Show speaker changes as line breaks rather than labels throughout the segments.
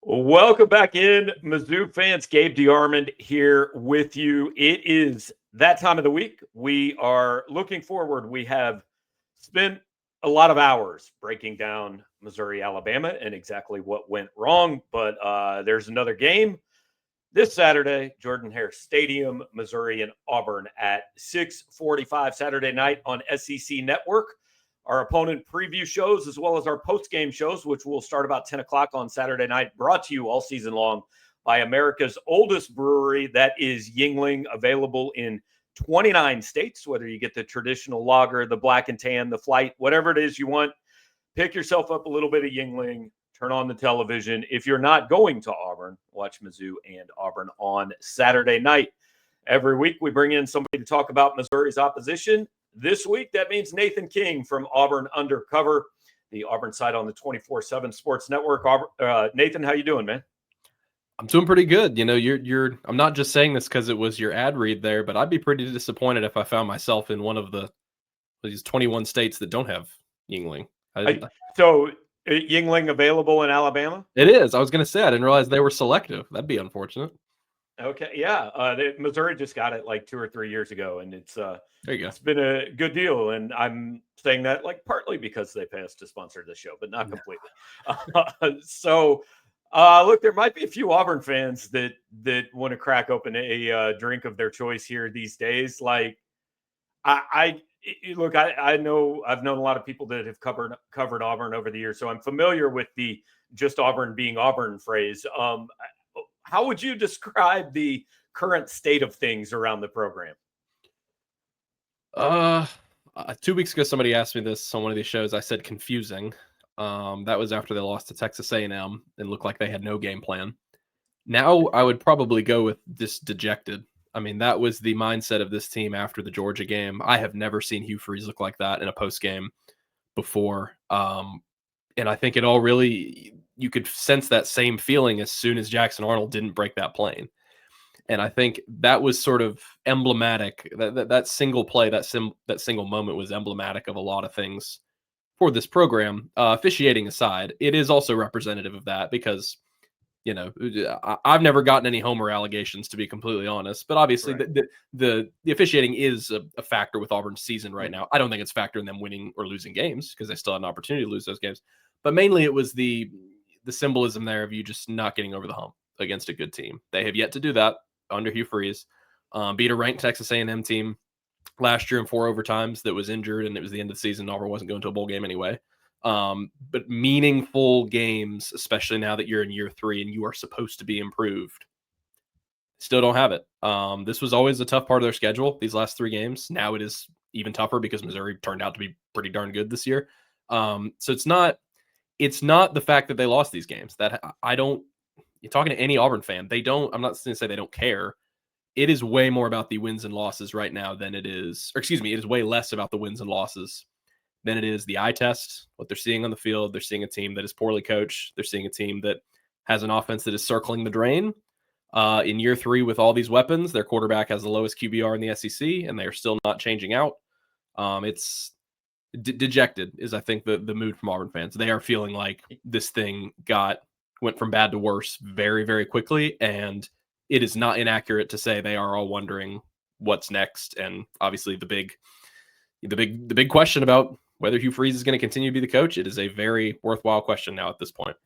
Welcome back in, Mizzou fans. Gabe DeArmond here with you. It is that time of the week. We are looking forward. We have spent a lot of hours breaking down Missouri, Alabama, and exactly what went wrong. But there's another game this Saturday, Jordan Hare Stadium, Missouri and Auburn at 6:45 Saturday night on SEC Network. Our opponent preview shows, as well as our post-game shows, which will start about 10 o'clock on Saturday night, brought to you all season long by America's oldest brewery, that is Yuengling, available in 29 states, whether you get the traditional lager, the black and tan, the flight, whatever it is you want. Pick yourself up a little bit of Yuengling, turn on the television. If you're not going to Auburn, watch Mizzou and Auburn on Saturday night. Every week we bring in somebody to talk about Missouri's opposition. This week, that means Nathan King from Auburn Undercover, the Auburn side on the 24/7 Sports Network. Nathan, how you doing, man?
I'm doing pretty good. You know, I'm not just saying this because it was your ad read there, but I'd be pretty disappointed if I found myself in one of these 21 states that don't have Yuengling.
So Yuengling available in Alabama?
It is. I was going to say, I didn't realize they were selective. That'd be unfortunate.
Okay, yeah. Missouri just got it like 2 or 3 years ago, and
there you go.
It's been a good deal, and I'm saying that like partly because they pay us to sponsor the show, but not completely. Look, there might be a few Auburn fans that want to crack open a drink of their choice here these days. Like, I know I've known a lot of people that have covered Auburn over the years, so I'm familiar with the just Auburn being Auburn phrase. How would you describe the current state of things around the program?
2 weeks ago, somebody asked me this on one of these shows. I said confusing. That was after they lost to Texas A&M and looked like they had no game plan. Now I would probably go with this dejected. I mean, that was the mindset of this team after the Georgia game. I have never seen Hugh Freeze look like that in a post game before. And I think it all really, you could sense that same feeling as soon as Jackson Arnold didn't break that plane. And I think that was sort of emblematic. That single play, that single moment was emblematic of a lot of things for this program. Officiating aside, it is also representative of that because, you know, I've never gotten any homer allegations, to be completely honest. But obviously, right, the officiating is a factor with Auburn's season right now. I don't think it's a factor in them winning or losing games because they still had an opportunity to lose those games. But mainly, it was the symbolism there of you just not getting over the hump against a good team. They have yet to do that under Hugh Freeze. Beat a ranked Texas A&M team last year in 4 overtimes that was injured, and it was the end of the season. Auburn wasn't going to a bowl game anyway. But meaningful games, especially now that you're in year 3 and you are supposed to be improved, still don't have it. This was always a tough part of their schedule, these last 3 games. Now it is even tougher because Missouri turned out to be pretty darn good this year. So it's not the fact that they lost these games. That you're talking to any Auburn fan, I'm not going to say they don't care. It is way more about the wins and losses right now than it is, it is way less about the wins and losses than it is the eye test, what they're seeing on the field. They're seeing a team that is poorly coached. They're seeing a team that has an offense that is circling the drain. In year 3 with all these weapons, their quarterback has the lowest QBR in the SEC, and they are still not changing out. It's dejected is, I think, the mood from Auburn fans. They are feeling like this thing went from bad to worse very, very quickly, and it is not inaccurate to say they are all wondering what's next. And obviously the big question about whether Hugh Freeze is going to continue to be the coach, it is a very worthwhile question now at this point.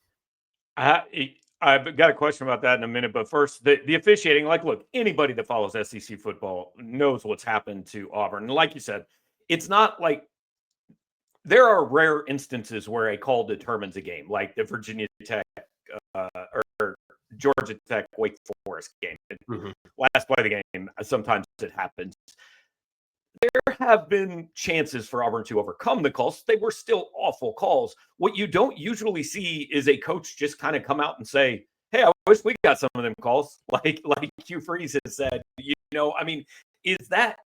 I've got a question about that in a minute, but first, the officiating. Like, look, anybody that follows SEC football knows what's happened to Auburn. And like you said, it's not like there are rare instances where a call determines a game, like the Virginia Tech or Georgia Tech Wake Forest game. Mm-hmm. Last play of the game, sometimes it happens. There have been chances for Auburn to overcome the calls. They were still awful calls. What you don't usually see is a coach just kind of come out and say, hey, I wish we got some of them calls, like Hugh Freeze has said. You know, I mean, is that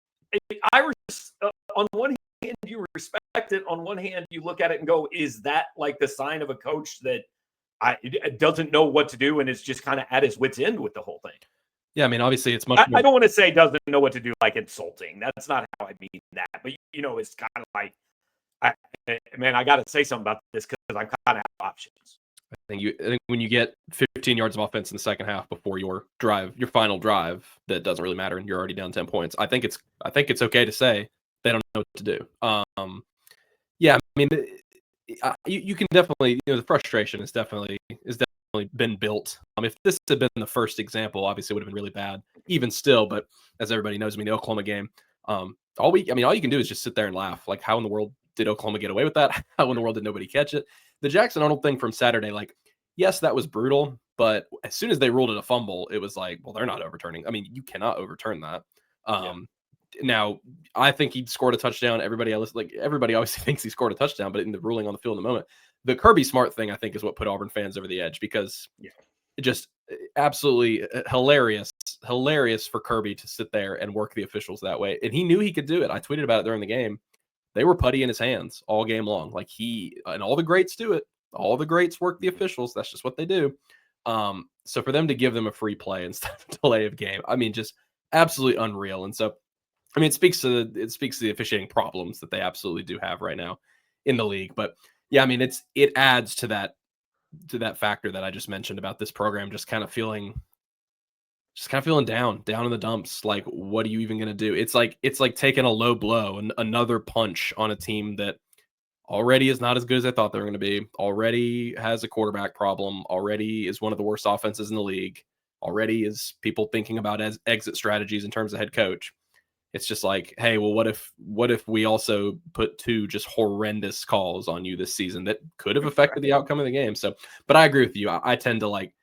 on one hand, you respect it. On one hand, you look at it and go, is that like the sign of a coach that doesn't know what to do and is just kind of at his wit's end with the whole thing?
Yeah, I mean, obviously it's much more...
I don't want to say doesn't know what to do, like insulting. That's not how I mean that. But, you know, it's kind of like, I got to say something about this because I kind of have options.
I think when you get 15 yards of offense in the second half before your final drive, that doesn't really matter, and you're already down 10 points. I think it's okay to say they don't know what to do. Yeah, I mean, you can definitely, the frustration is definitely been built. If this had been the first example, obviously it would have been really bad, even still. But as everybody knows, the Oklahoma game, all you can do is just sit there and laugh. Like, how in the world did Oklahoma get away with that? How in the world did nobody catch it? The Jackson Arnold thing from Saturday, like, yes, that was brutal, but as soon as they ruled it a fumble, it was like, well, they're not overturning. I mean, you cannot overturn that. Now, I think he scored a touchdown. Everybody obviously thinks he scored a touchdown, but in the ruling on the field in the moment, the Kirby Smart thing, I think, is what put Auburn fans over the edge, because it just absolutely hilarious for Kirby to sit there and work the officials that way. And he knew he could do it. I tweeted about it during the game. They were putty in his hands all game long. Like, and all the greats do it. All the greats work the officials. That's just what they do. So for them to give them a free play instead of delay of game, I mean, just absolutely unreal. And so, I mean, it speaks to the officiating problems that they absolutely do have right now in the league. But yeah, I mean, it adds to that factor that I just mentioned about this program just kind of feeling down in the dumps. Like, what are you even going to do? It's like taking a low blow and another punch on a team that already is not as good as I thought they were going to be, already has a quarterback problem, already is one of the worst offenses in the league, already is people thinking about as exit strategies in terms of head coach. It's just like, hey, well, what if we also put two just horrendous calls on you this season that could have affected the outcome of the game? So, but I agree with you. I tend to, like,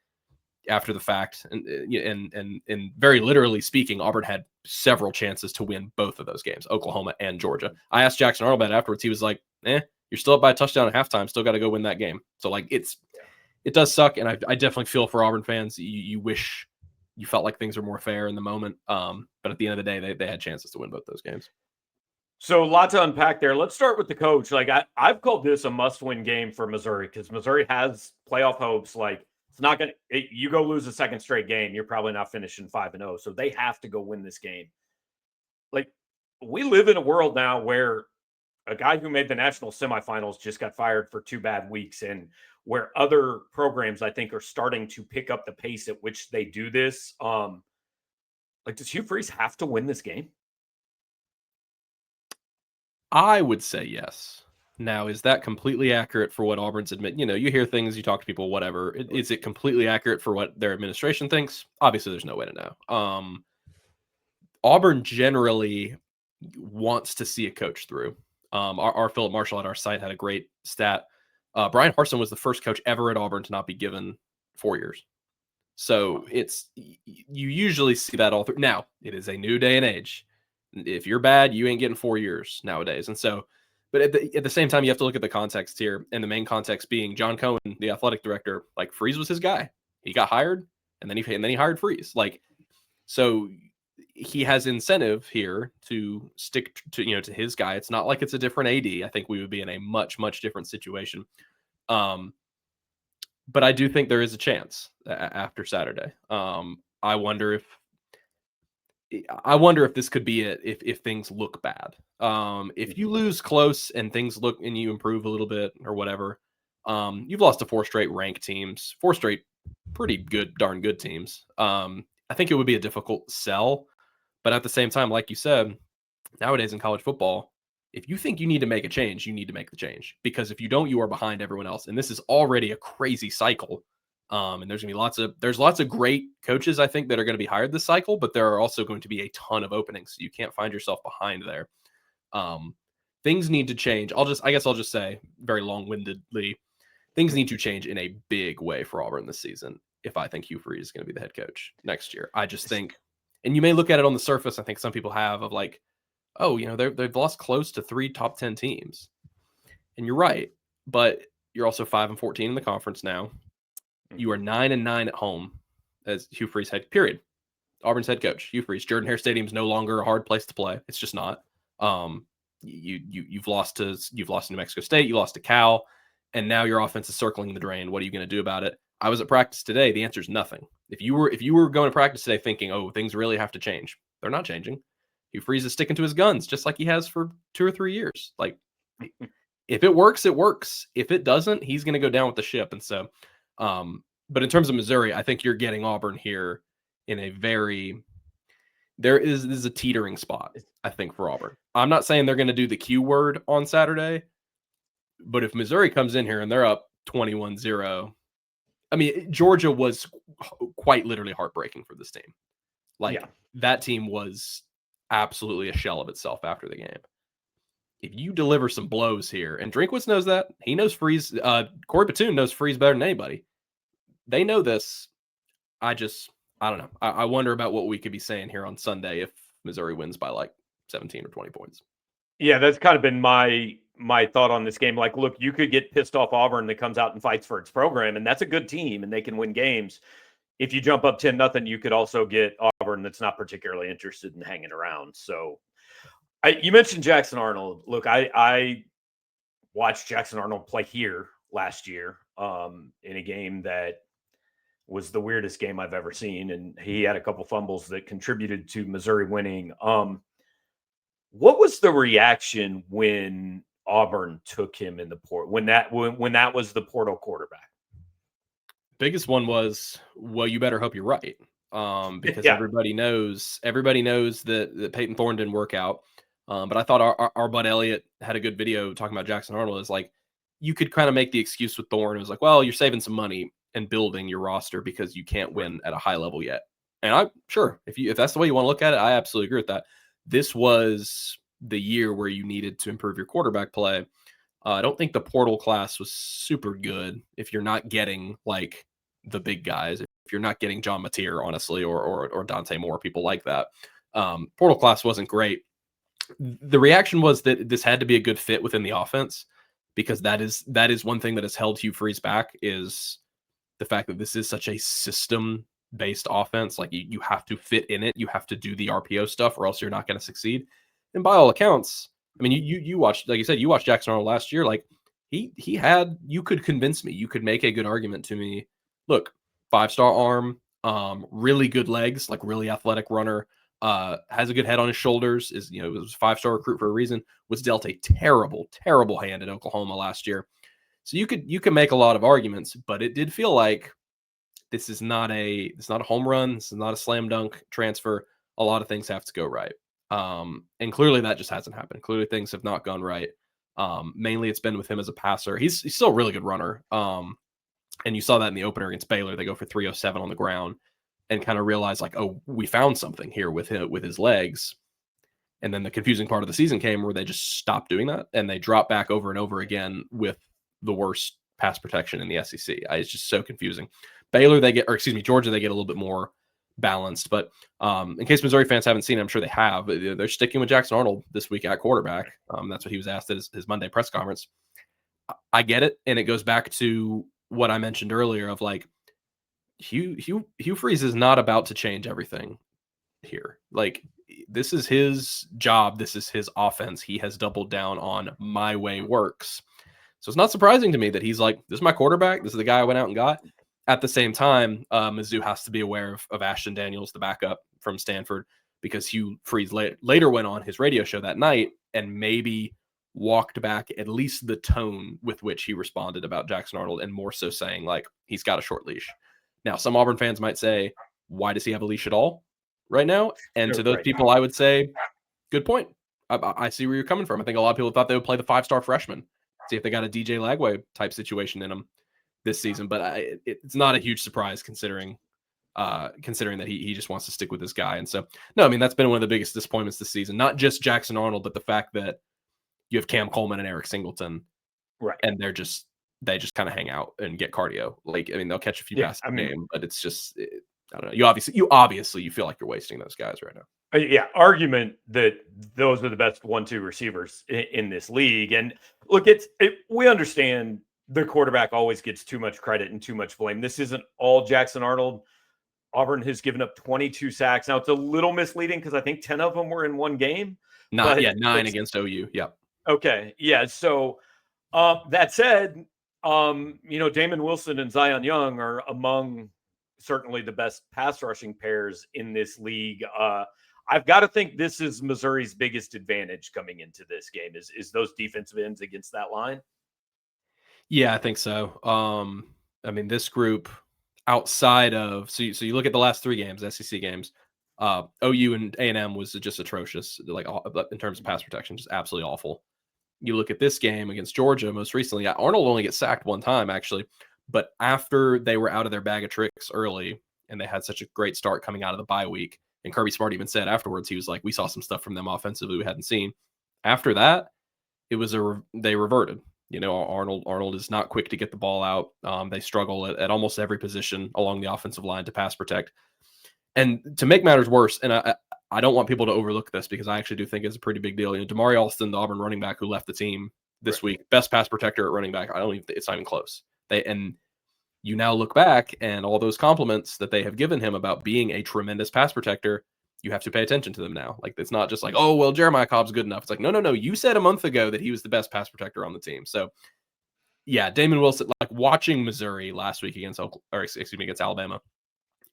after the fact, and very literally speaking, Auburn had several chances to win both of those games, Oklahoma and Georgia. I asked Jackson Arnold about it afterwards. He was like, you're still up by a touchdown at halftime. Still got to go win that game. So, like, it does suck. And I definitely feel for Auburn fans. You wish you felt like things were more fair in the moment. But at the end of the day, they had chances to win both those games.
So a lot to unpack there. Let's start with the coach. Like, I've called this a must-win game for Missouri, because Missouri has playoff hopes. Like, it's not going to, you go lose a second straight game, you're probably not finishing 5-0. So they have to go win this game. Like, we live in a world now where a guy who made the national semifinals just got fired for 2 bad weeks, and where other programs, I think, are starting to pick up the pace at which they do this. Like, does Hugh Freeze have to win this game?
I would say yes. Now, is that completely accurate for what Auburn's admit? You hear things, you talk to people, whatever. Is it completely accurate for what their administration thinks? Obviously, there's no way to know. Auburn generally wants to see a coach through. Our Philip Marshall at our site had a great stat. Brian Harsin was the first coach ever at Auburn to not be given 4 years. So you usually see that all through. Now, it is a new day and age. If you're bad, you ain't getting 4 years nowadays. And so, but at the same time, you have to look at the context here, and the main context being John Cohen, the athletic director. Like, Freeze was his guy. He got hired, and then he hired Freeze. Like, so he has incentive here to stick to his guy. It's not like it's a different AD. I think we would be in a much, much different situation. But I do think there is a chance after Saturday. I wonder if this could be it if things look bad. If you lose close and things look and you improve a little bit or whatever, you've lost to 4 straight ranked teams, 4 straight pretty good, darn good teams. I think it would be a difficult sell, but at the same time, like you said, nowadays in college football, if you think you need to make a change, you need to make the change, because if you don't, you are behind everyone else. And this is already a crazy cycle. And there's gonna be lots of great coaches, I think, that are going to be hired this cycle, but there are also going to be a ton of openings. You can't find yourself behind there. Things need to change. I guess I'll just say very long-windedly, things need to change in a big way for Auburn this season if I think Hugh Freeze is going to be the head coach next year. I just think, and you may look at it on the surface, I think some people have, of like, oh, they've lost close to 3 top 10 teams. And you're right, but you're also 5-14 in the conference now. You are 9-9 at home as Hugh Freeze head, period. Auburn's head coach, Hugh Freeze. Jordan-Hare Stadium is no longer a hard place to play. It's just not. You've lost to New Mexico State, you lost to Cal, and now your offense is circling the drain. What are you going to do about it? I was at practice today. The answer is nothing. If you were going to practice today thinking, oh, things really have to change, they're not changing. Hugh Freeze is sticking to his guns just like he has for 2 or 3 years. Like, if it works, it works. If it doesn't, he's going to go down with the ship. And so But in terms of Missouri, I think you're getting Auburn here in a this is a teetering spot, I think, for Auburn. I'm not saying they're going to do the Q word on Saturday, but if Missouri comes in here and they're up 21-0, I mean, Georgia was quite literally heartbreaking for this team. Like, that team was absolutely a shell of itself after the game. If you deliver some blows here, and Drinkwitz knows that, he knows Freeze, Corey Batoon knows Freeze better than anybody. They know this. I don't know. I wonder about what we could be saying here on Sunday if Missouri wins by like 17 or 20 points.
Yeah, that's kind of been my thought on this game. Like, look, you could get pissed off Auburn that comes out and fights for its program, and that's a good team, and they can win games. If you jump up 10-0, you could also get Auburn that's not particularly interested in hanging around. So, you mentioned Jackson Arnold. Look, I watched Jackson Arnold play here last year in a game that was the weirdest game I've ever seen, and he had a couple fumbles that contributed to Missouri winning. What was the reaction when Auburn took him in the port when that was the portal quarterback?
Biggest one was, well, you better hope you're right, because
Yeah.
everybody knows that Peyton Thorne didn't work out. But I thought our bud Elliott had a good video talking about Jackson Arnold. Is like, you could kind of make the excuse with Thorne. It was like, well, you're saving some money and building your roster because you can't win at a high level yet. And I'm sure if that's the way you want to look at it, I absolutely agree with that. This was the year where you needed to improve your quarterback play. I don't think the portal class was super good if you're not getting like the big guys, if you're not getting John Mateer, honestly, or Dante Moore, people like that. Portal class wasn't great. The reaction was that this had to be a good fit within the offense, because that is one thing that has held Hugh Freeze back, is the fact that this is such a system based offense. Like, you have to fit in it. You have to do the RPO stuff or else you're not going to succeed. And by all accounts, I mean, you watched, like you said, you watched Jackson Arnold last year. Like, he had, you could convince me, you could make a good argument to me. Look, 5-star arm, really good legs, like really athletic runner, has a good head on his shoulders, is, it was a 5-star recruit for a reason, was dealt a terrible, terrible hand at Oklahoma last year. So you can make a lot of arguments, but it did feel like it's not a home run. This is not a slam dunk transfer. A lot of things have to go right. And clearly that just hasn't happened. Clearly things have not gone right. Mainly it's been with him as a passer. He's still a really good runner. And you saw that in the opener against Baylor. They go for 307 on the ground and kind of realize, like, oh, we found something here with his legs. And then the confusing part of the season came where they just stopped doing that and they dropped back over and over again with the worst pass protection in the SEC. It's just so confusing. Georgia, they get a little bit more balanced. But in case Missouri fans haven't seen it, I'm sure they have. They're sticking with Jackson Arnold this week at quarterback. That's what he was asked at his Monday press conference. I get it, and it goes back to what I mentioned earlier of, like, Hugh Freeze is not about to change everything here. Like, this is his job. This is his offense. He has doubled down on my way works. So it's not surprising to me that he's like, this is my quarterback. This is the guy I went out and got. At the same time, Mizzou has to be aware of Ashton Daniels, the backup from Stanford, because Hugh Freeze later went on his radio show that night and maybe walked back at least the tone with which he responded about Jackson Arnold, and more so saying, like, he's got a short leash. Now, some Auburn fans might say, why does he have a leash at all right now? And to those people, I would say, good point. I see where you're coming from. I think a lot of people thought they would play the 5-star freshman, see if they got a DJ Lagway type situation in them this season. But it's not a huge surprise considering that he just wants to stick with this guy. And so, no, I mean, that's been one of the biggest disappointments this season. Not just Jackson Arnold, but the fact that you have Cam Coleman and Eric Singleton,
right?
And they just kind of hang out and get cardio. Like, I mean, they'll catch a few passes a game, but it's just, I don't know. You obviously feel like you're wasting those guys right now.
Yeah, argument that those are the best 1-2 receivers in this league. And look, we understand the quarterback always gets too much credit and too much blame. This isn't all Jackson Arnold. Auburn has given up 22 sacks. Now, it's a little misleading because I think 10 of them were in one game.
9 against OU. Yep.
Okay. Yeah. So that said, Damon Wilson and Zion Young are among certainly the best pass rushing pairs in this league. I've got to think this is Missouri's biggest advantage coming into this game is those defensive ends against that line.
Yeah, I think so. I mean, this group outside of so you look at the last 3 games, SEC games, OU and A&M was just atrocious, like in terms of pass protection, just absolutely awful. You look at this game against Georgia most recently, Arnold only gets sacked 1 time actually, but after they were out of their bag of tricks early and they had such a great start coming out of the bye week, and Kirby Smart even said afterwards, he was like, we saw some stuff from them offensively we hadn't seen. After that, it was they reverted. Arnold is not quick to get the ball out. They struggle at almost every position along the offensive line to pass protect. And to make matters worse, and I don't want people to overlook this because I actually do think it's a pretty big deal. Damari Alston, the Auburn running back who left the team this week, best pass protector at running back. It's not even close. And you now look back and all those compliments that they have given him about being a tremendous pass protector, you have to pay attention to them now. Like, it's not just like, oh, well, Jeremiah Cobb's good enough. It's like, no. You said a month ago that he was the best pass protector on the team. So, yeah, Damon Wilson, like watching Missouri last week against Alabama,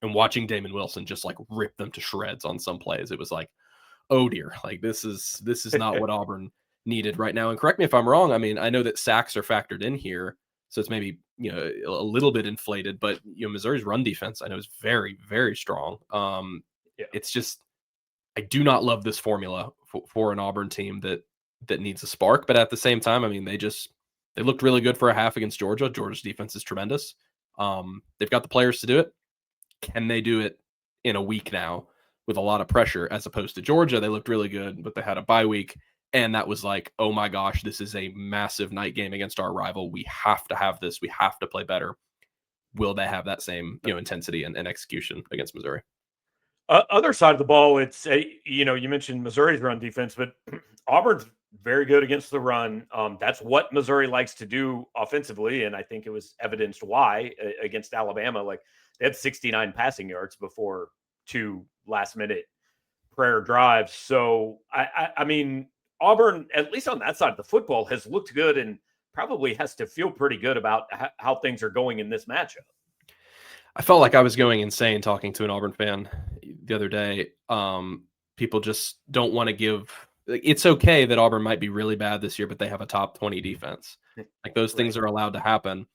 and watching Damon Wilson just like rip them to shreds on some plays. It was like, oh dear, like this is not what Auburn needed right now. And correct me if I'm wrong. I mean, I know that sacks are factored in here, so it's maybe a little bit inflated, but Missouri's run defense I know is very, very strong. It's just, I do not love this formula for an Auburn team that needs a spark, but at the same time, I mean, they looked really good for a half against Georgia. Georgia's defense is tremendous. They've got the players to do it. Can they do it in a week now with a lot of pressure, as opposed to Georgia? They looked really good, but they had a bye week. And that was like, oh my gosh, this is a massive night game against our rival. We have to have this. We have to play better. Will they have that same intensity and execution against Missouri?
Other side of the ball, it's you mentioned Missouri's run defense, but Auburn's very good against the run. That's what Missouri likes to do offensively, and I think it was evidenced why against Alabama. Like, they had 69 passing yards before 2 last-minute prayer drives. So I mean, Auburn, at least on that side of the football, has looked good and probably has to feel pretty good about how things are going in this matchup.
I felt like I was going insane talking to an Auburn fan the other day. People just don't want to give. It's okay that Auburn might be really bad this year, but they have a top 20 defense. Like, those things are allowed to happen.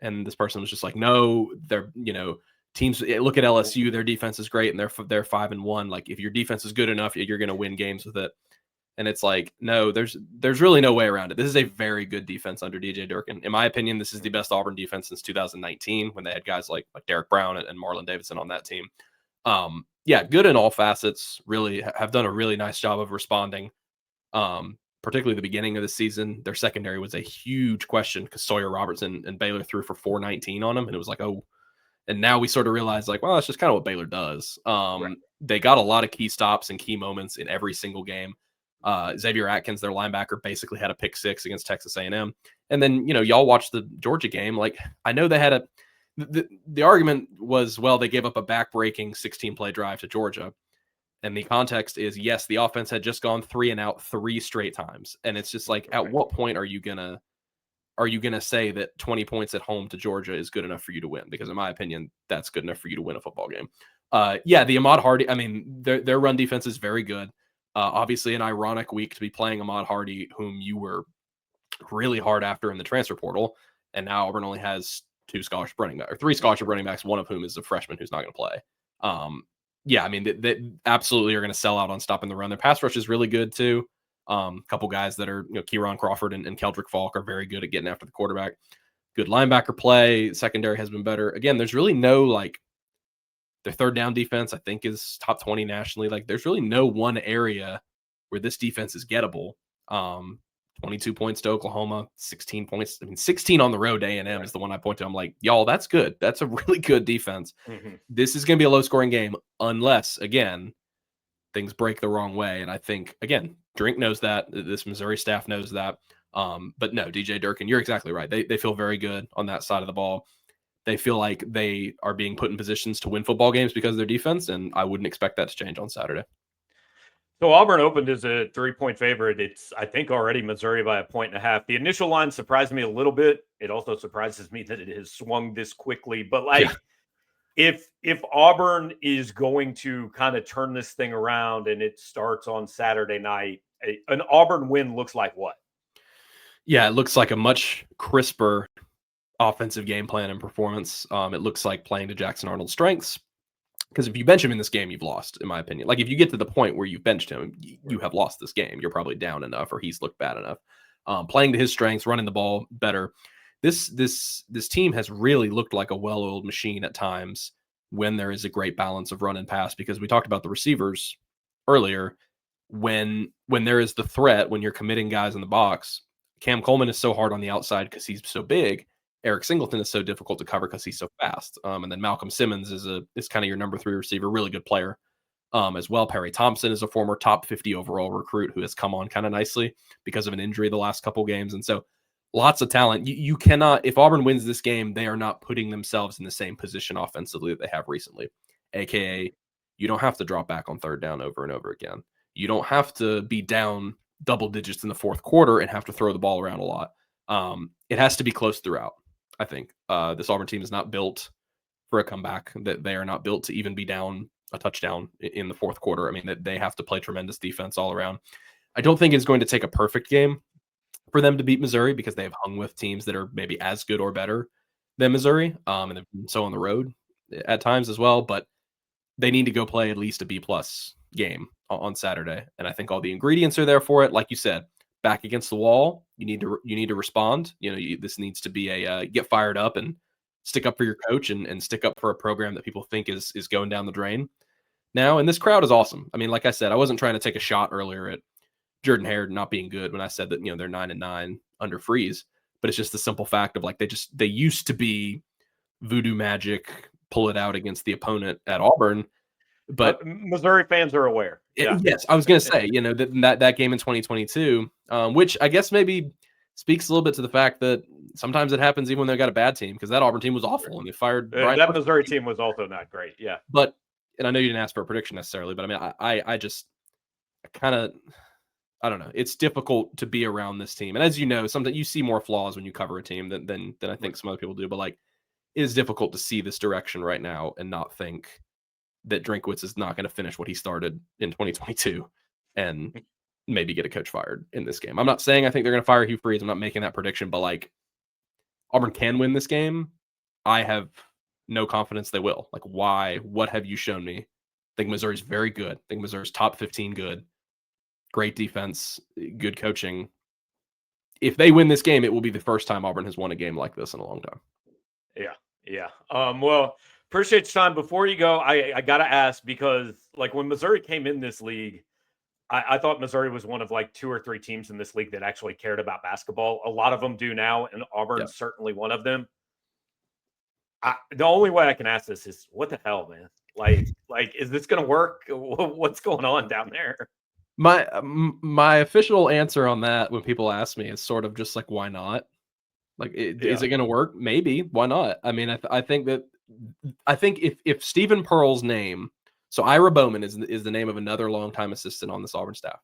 And this person was just like, no, they're teams. Look at LSU; their defense is great, and they're 5-1. Like, if your defense is good enough, you're going to win games with it. And it's like, no, there's really no way around it. This is a very good defense under DJ Durkin. In my opinion, this is the best Auburn defense since 2019, when they had guys like Derek Brown and Marlon Davidson on that team. Good in all facets. Really have done a really nice job of responding. Particularly the beginning of the season, their secondary was a huge question because Sawyer Robertson and Baylor threw for 419 on them, and it was like, oh. And now we sort of realize, like, well, that's just kind of what Baylor does. Right. They got a lot of key stops and key moments in every single game. Xavier Atkins, their linebacker, basically had a pick 6 against Texas A&M. And then, y'all watched the Georgia game. Like, I know they had the argument was, well, they gave up a back-breaking 16-play drive to Georgia. And the context is, yes, the offense had just gone 3 and out 3 straight times. And it's just like, at what point are you gonna say that 20 points at home to Georgia is good enough for you to win? Because in my opinion, that's good enough for you to win a football game. The Ahmad Hardy, I mean, their run defense is very good. Obviously an ironic week to be playing Ahmad Hardy, whom you were really hard after in the transfer portal. And now Auburn only has 2 scholarship running backs, or 3 scholarship running backs, one of whom is a freshman who's not going to play. I mean, they absolutely are going to sell out on stopping the run. Their pass rush is really good too. A couple guys that are, Kieran Crawford and Keldrick Falk are very good at getting after the quarterback. Good linebacker play. Secondary has been better. Again, there's really no, like, their third down defense, I think, is top 20 nationally. Like, there's really no one area where this defense is gettable. 22 points to Oklahoma, 16 points. I mean, 16 on the road. A&M is the one I point to. I'm like, y'all, that's good. That's a really good defense. Mm-hmm. This is going to be a low-scoring game unless, again, things break the wrong way. And I think, again, Drink knows that. This Missouri staff knows that. But no, DJ Durkin, you're exactly right. They feel very good on that side of the ball. They feel like they are being put in positions to win football games because of their defense, and I wouldn't expect that to change on Saturday.
So Auburn opened as a 3-point favorite. It's, I think, already Missouri by 1.5. The initial line surprised me a little bit. It also surprises me that it has swung this quickly. But, like, if Auburn is going to kind of turn this thing around and it starts on Saturday night, an Auburn win looks like what?
Yeah, it looks like a much crisper offensive game plan and performance. It looks like playing to Jackson Arnold's strengths. Because if you bench him in this game, you've lost, in my opinion. Like, if you get to the point where you've benched him, you have lost this game. You're probably down enough, or he's looked bad enough. Playing to his strengths, running the ball better. This team has really looked like a well-oiled machine at times when there is a great balance of run and pass. Because we talked about the receivers earlier. When there is the threat, when you're committing guys in the box, Cam Coleman is so hard on the outside because he's so big. Eric Singleton is so difficult to cover because he's so fast. And then Malcolm Simmons is kind of your number 3 receiver, really good player as well. Perry Thompson is a former top 50 overall recruit who has come on kind of nicely because of an injury the last couple games. And so lots of talent. You cannot, if Auburn wins this game, they are not putting themselves in the same position offensively that they have recently. AKA, you don't have to drop back on third down over and over again. You don't have to be down double digits in the fourth quarter and have to throw the ball around a lot. It has to be close throughout. I think this Auburn team is not built for a comeback. That they are not built to even be down a touchdown in the fourth quarter. I mean, that they have to play tremendous defense all around. I don't think it's going to take a perfect game for them to beat Missouri because they have hung with teams that are maybe as good or better than Missouri, and they've been so on the road at times as well. But they need to go play at least a B+ game on Saturday, and I think all the ingredients are there for it. Like you said, back against the wall, you need to respond. This needs to be a get fired up and stick up for your coach and stick up for a program that people think is going down the drain now. And this crowd is awesome. I mean, like I said, I wasn't trying to take a shot earlier at Jordan Hare not being good when I said that they're 9-9 under Freeze, but it's just the simple fact of like they used to be voodoo magic, pull it out against the opponent at Auburn. But
Missouri fans are aware. Yeah.
Yes, I was going to say, that game in 2022, which I guess maybe speaks a little bit to the fact that sometimes it happens even when they got a bad team, because that Auburn team was awful and they fired Brian.
That Missouri team was also not great. Yeah.
But, and I know you didn't ask for a prediction necessarily, but I mean, I just kind of, I don't know. It's difficult to be around this team. And as you know, sometimes you see more flaws when you cover a team than I think some other people do. But like, it is difficult to see this direction right now and not think that Drinkwitz is not going to finish what he started in 2022 and maybe get a coach fired in this game. I'm not saying I think they're going to fire Hugh Freeze. I'm not making that prediction, but like, Auburn can win this game. I have no confidence they will. Like, why? What have you shown me? I think Missouri's very good. I think Missouri's top 15 good. Great defense, good coaching. If they win this game, it will be the first time Auburn has won a game like this in a long time.
Yeah. Well, appreciate your time. Before you go, I got to ask, because like when Missouri came in this league, I thought Missouri was one of like 2 or 3 teams in this league that actually cared about basketball. A lot of them do now, and Auburn's certainly one of them. The only way I can ask this is, what the hell, man? Like, is this going to work? What's going on down there?
My official answer on that, when people ask me, is sort of just like, why not? Like, is it going to work? Maybe. Why not? I mean, I think if Stephen Pearl's name, so Ira Bowman is the name of another longtime assistant on this Auburn staff.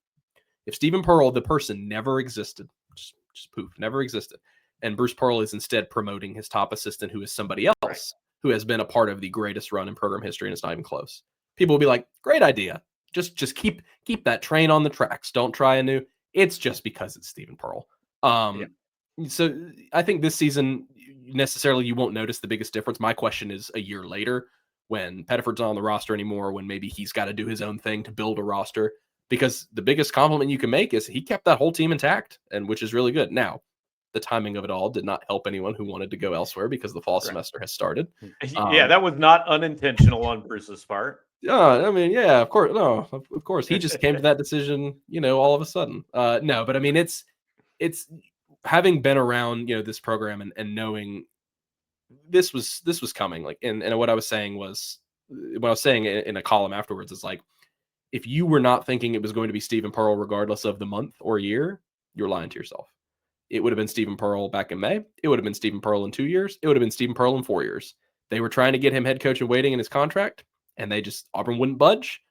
If Stephen Pearl, the person, never existed, just poof, never existed, and Bruce Pearl is instead promoting his top assistant, who is somebody else who has been a part of the greatest run in program history, and it's not even close, people will be like, great idea. Just keep that train on the tracks. Don't try a new. It's just because it's Stephen Pearl. So I think this season, necessarily, you won't notice the biggest difference. My question is a year later, when Pettiford's not on the roster anymore, when maybe he's got to do his own thing to build a roster, because the biggest compliment you can make is he kept that whole team intact, and which is really good. Now, the timing of it all did not help anyone who wanted to go elsewhere because the fall semester has started.
Yeah, that was not unintentional on Bruce's part.
I mean, yeah, of course. No, of course. He just came to that decision, all of a sudden. No, but I mean, it's having been around, this program and knowing this was coming. Like, and what I was saying in a column afterwards is like, if you were not thinking it was going to be Stephen Pearl, regardless of the month or year, you're lying to yourself. It would have been Stephen Pearl back in May. It would have been Stephen Pearl in 2 years. It would have been Stephen Pearl in 4 years. They were trying to get him head coach in waiting in his contract, and Auburn wouldn't budge.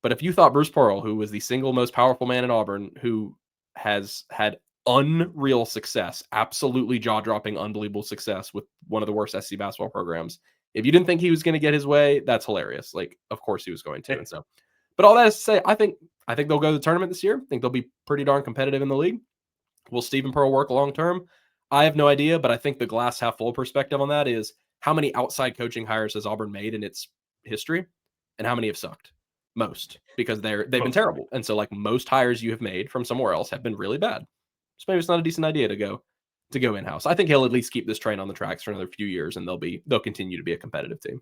But if you thought Bruce Pearl, who was the single most powerful man in Auburn, who has had unreal success, absolutely jaw-dropping, unbelievable success with one of the worst SC basketball programs, if you didn't think he was going to get his way, that's hilarious. Like, of course he was going to. And so, but all that is to say, I think they'll go to the tournament this year. I think they'll be pretty darn competitive in the league. Will Stephen Pearl work long term? I have no idea, but I think the glass half full perspective on that is how many outside coaching hires has Auburn made in its history, and how many have sucked? Most, because they've been terrible. And so, like, most hires you have made from somewhere else have been really bad. So maybe it's not a decent idea to go in house. I think he'll at least keep this train on the tracks for another few years, and they'll continue to be a competitive team.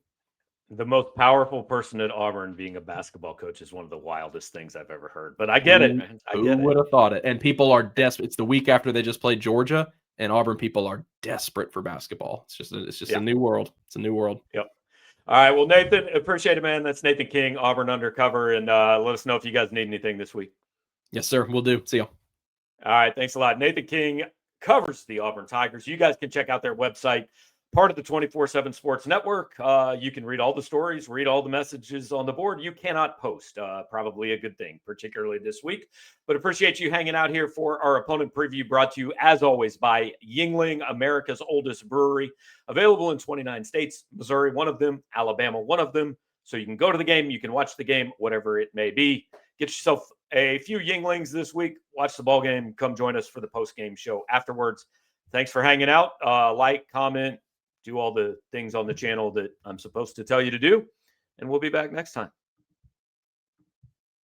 The most powerful person at Auburn being a basketball coach is one of the wildest things I've ever heard. But I get it, man. I get
Who would have thought it? And people are desperate. It's the week after they just played Georgia, and Auburn people are desperate for basketball. It's just a new world. It's a new world.
Yep. All right. Well, Nathan, appreciate it, man. That's Nathan King, Auburn Undercover. And let us know if you guys need anything this week.
Yes, sir. We'll do. See you.
All right. Thanks a lot. Nathan King covers the Auburn Tigers. You guys can check out their website, part of the 24/7 Sports Network. You can read all the stories, read all the messages on the board. You cannot post. Probably a good thing, particularly this week. But appreciate you hanging out here for our opponent preview, brought to you, as always, by Yuengling, America's oldest brewery. Available in 29 states, Missouri, one of them, Alabama, one of them. So you can go to the game, you can watch the game, whatever it may be. Get yourself a few Yuenglings this week, watch the ball game, come join us for the post-game show afterwards. Thanks for hanging out. Like, comment, do all the things on the channel that I'm supposed to tell you to do, and we'll be back next time.